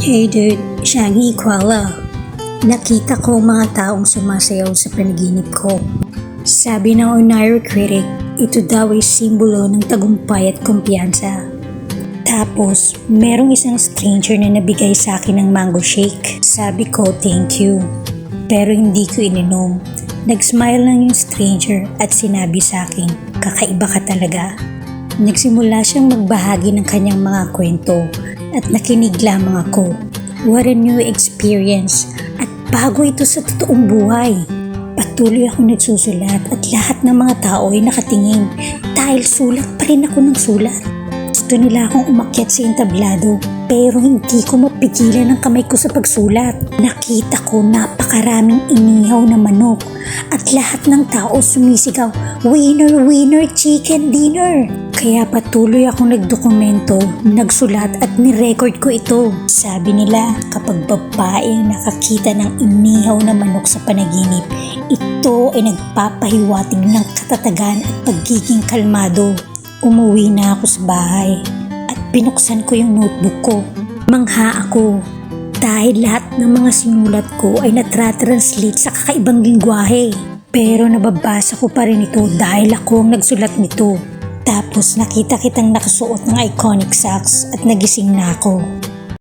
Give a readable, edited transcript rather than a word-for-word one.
Hey dude, Shaggy Kuala. Nakita ko mga taong sumasayaw sa panaginip ko. Sabi ng Onairo critic, ito daw ay simbolo ng tagumpay at kumpiyansa. Tapos, merong isang stranger na nabigay sa akin ng mango shake. Sabi ko, thank you. Pero hindi ko ininom. Nag-smile lang yung stranger at sinabi sa akin, kakaiba ka talaga. Nagsimula siyang magbahagi ng kanyang mga kwento at nakinig lamang ako. What a new experience at bago ito sa totoong buhay. Patuloy ako nagsusulat at lahat ng mga tao ay nakatingin dahil sulat pa rin ako ng sulat. Gusto nila akong umakyat sa entablado pero hindi ko mapigilan ang kamay ko sa pagsulat. Nakita ko napakaraming inihaw na manok at lahat ng tao sumisigaw, "Winner, winner, chicken dinner!" Kaya patuloy akong nagdokumento, nagsulat at nirecord ko ito. Sabi nila, kapag babae ang nakakita ng inihaw na manok sa panaginip, ito ay nagpapahiwatig ng katatagan at pagiging kalmado. Umuwi na ako sa bahay at binuksan ko yung notebook ko. Mangha ako dahil lahat ng mga sinulat ko ay natranslate sa kakaibang lingwahe. Pero nababasa ko pa rin ito dahil ako ang nagsulat nito. Tapos nakita kitang nakasuot ng iconic socks at nagising na ako.